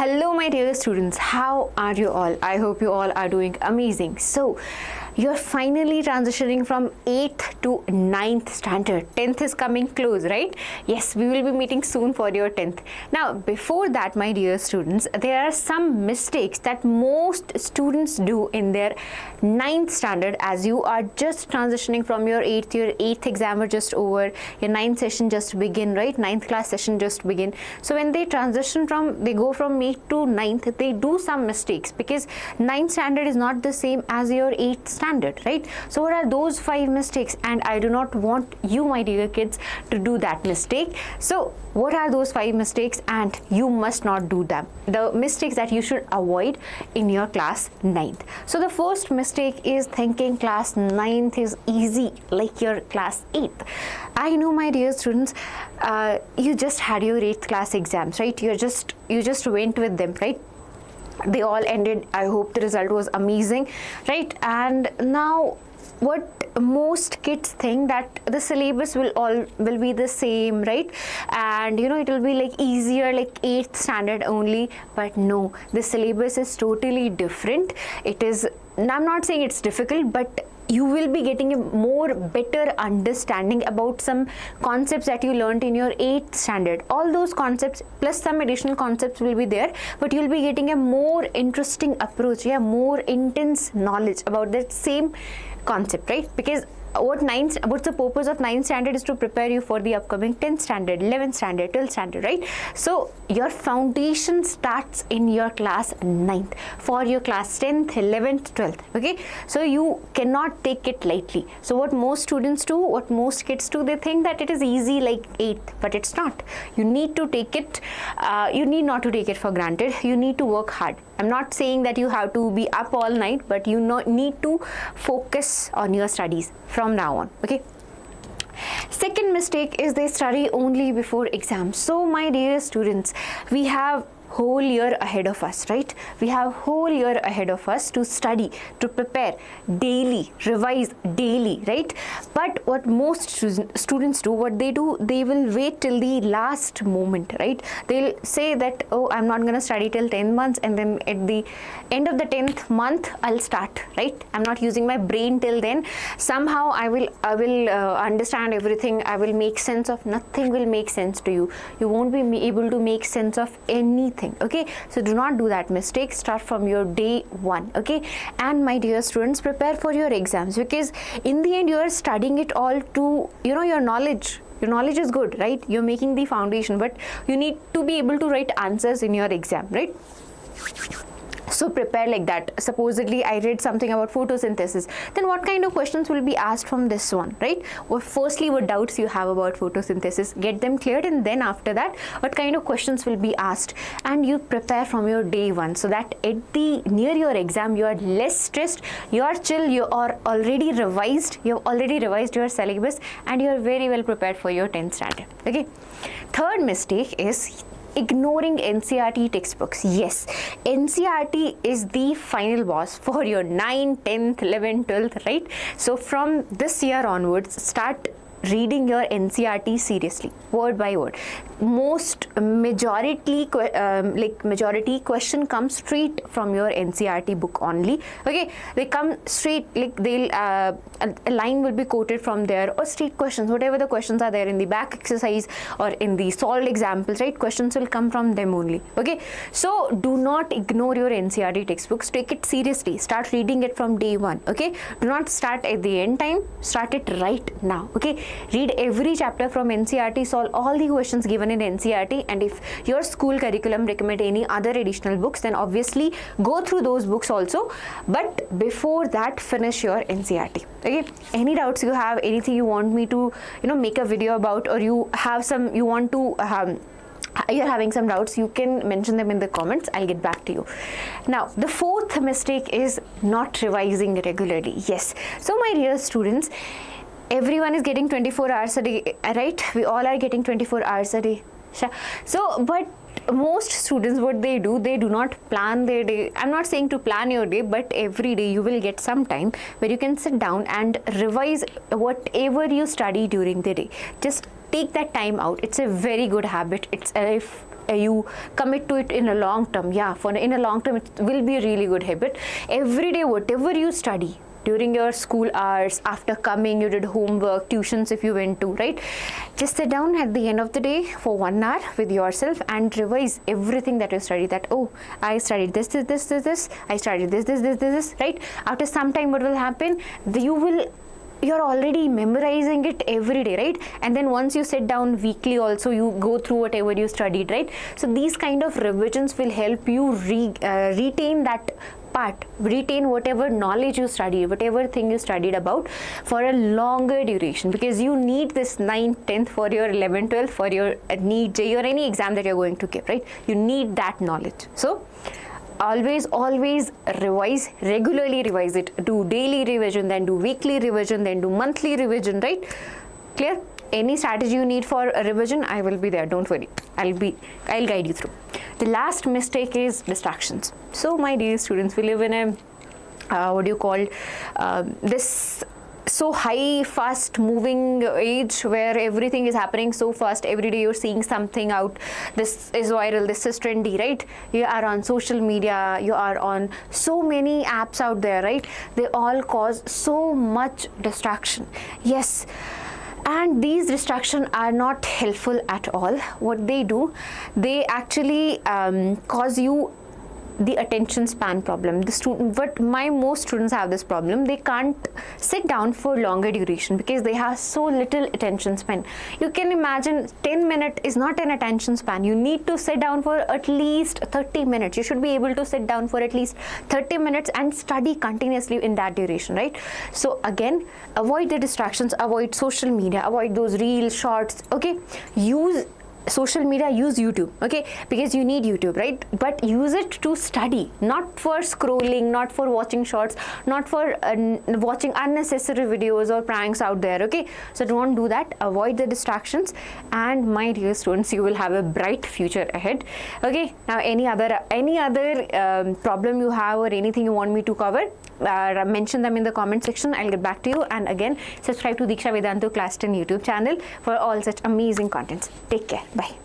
Hello my dear students, how are you all? I hope you all are doing amazing. So you're finally transitioning from 8th to 9th standard. 10th is coming close, right? Yes, we will be meeting soon for your 10th. Now before that my dear students, there are some mistakes that most students do in their 9th standard as you are just transitioning from your 8th exam are just over, your 9th session just begin, right? 9th class session just begin. So when they transition they go from 8th to 9th, they do some mistakes because 9th standard is not the same as your 8th standard, right? So what are those 5 mistakes? And I do not want you, my dear kids, to do that mistake. So what are those 5 mistakes? And you must not do them. The mistakes that you should avoid in your class 9th. So the first mistake is thinking class 9th is easy like your class 8th. I know my dear students, you just had your 8th class exams, right? You just went with them, right? They all ended. I hope the result was amazing, right? And now what most kids think that the syllabus will be the same, right? And it will be like easier like 8th standard only, but no, the syllabus is totally different. I'm not saying it's difficult, but you will be getting a more better understanding about some concepts that you learned in your 8th standard. All those concepts plus some additional concepts will be there, but you'll be getting a more interesting approach, more intense knowledge about that same concept, right? Because what's the purpose of 9th standard is to prepare you for the upcoming 10th standard, 11th standard, 12th standard, right? So your foundation starts in your class 9th for your class 10th, 11th, 12th, okay? So you cannot take it lightly. So what most students do, what most kids do, they think that it is easy like 8th, but it's not. You need to take it, you need not to take it for granted. You need to work hard. I'm not saying that you have to be up all night, but you need to focus on your studies from now on, okay? Second mistake is they study only before exams. So my dear students, we have whole year ahead of us, right? We have whole year ahead of us to study, to prepare daily, revise daily, right? But what most students do, what they do, they will wait till the last moment, right? They'll say that, oh, I'm not going to study till 10 months, and then at the end of the 10th month I'll start, right? I'm not using my brain till then. Somehow I will understand everything. I will make sense of nothing. Will make sense to you. You won't be able to make sense of anything. Okay, so do not do that mistake. Start from your day 1, okay? And my dear students, prepare for your exams, because in the end you are studying it all to your knowledge is good, right? You're making the foundation, but you need to be able to write answers in your exam, right? So prepare like that. Supposedly I read something about photosynthesis, then what kind of questions will be asked from this one, right? Well, firstly, what doubts you have about photosynthesis, get them cleared, and then after that what kind of questions will be asked, and you prepare from your day 1, so that near your exam you are less stressed, you are chill, you have already revised your syllabus, and you are very well prepared for your 10th standard, okay? Third mistake is ignoring NCERT textbooks. Yes, NCERT is the final boss for your 9th, 10th, 11th, 12th, right? So from this year onwards, start reading your NCERT seriously, word by word. Majority question comes straight from your NCERT book only, okay? They come straight, like a line will be quoted from there, or straight questions, whatever the questions are there in the back exercise or in the solved examples, right? Questions will come from them only, okay? So do not ignore your NCERT textbooks. Take it seriously. Start reading it from day 1, okay? Do not start at the end time. Start it right now, okay? Read every chapter from NCERT, solve all the questions given in NCERT, and if your school curriculum recommend any other additional books, then obviously go through those books also, but before that finish your NCERT, okay? Any doubts you have, anything you want me to make a video about, or you have you're having some doubts, you can mention them in the comments. I'll get back to you. Now the fourth mistake is not revising regularly. Yes, so my dear students, everyone is getting 24 hours a day, right? We all are getting 24 hours a day. So but most students, what they do, they do not plan their day. I'm not saying to plan your day, but every day you will get some time where you can sit down and revise whatever you study during the day. Just take that time out. It's a very good habit. It's a you commit to it in a long term, in a long term it will be a really good habit. Every day, whatever you study during your school hours, after coming, you did homework, tuitions if you went to, right? Just sit down at the end of the day for 1 hour with yourself and revise everything that you studied. That, oh, I studied this, I studied this, right? After some time, what will happen? You're already memorizing it every day, right? And then once you sit down weekly also, you go through whatever you studied, right? So these kind of revisions will help you retain that part, retain whatever knowledge you studied, whatever thing you studied about for a longer duration, because you need this 9th, 10th for your 11th, 12th, for your NEET, JEE or any exam that you're going to give, right? You need that knowledge. So always revise, regularly revise it. Do daily revision, then do weekly revision, then do monthly revision, right? Clear? Any strategy you need for a revision, I will be there, don't worry. I'll guide you through. The last mistake is distractions. So my dear students, we live in a this so high, fast moving age where everything is happening so fast. Every day you're seeing something out. This is viral, this is trendy, right? You are on social media, you are on so many apps out there, right? They all cause so much distraction. Yes. And these distractions are not helpful at all. What they do, they actually cause you the attention span problem. But most students have this problem. They can't sit down for longer duration because they have so little attention span. You can imagine 10 minutes is not an attention span. You need to sit down for at least 30 minutes. You should be able to sit down for at least 30 minutes and study continuously in that duration, right? So again, avoid the distractions, avoid social media, avoid those reels, shorts, okay? Use social media, use YouTube, okay, because you need YouTube, right? But use it to study, not for scrolling, not for watching shorts, not for watching unnecessary videos or pranks out there, okay? So don't do that. Avoid the distractions, and my dear students, you will have a bright future ahead. Okay, now any other problem you have or anything you want me to cover, mention them in the comment section. I'll get back to you. And again, subscribe to Diksha Vedantu Class 10 YouTube channel for all such amazing contents. Take care. Bye.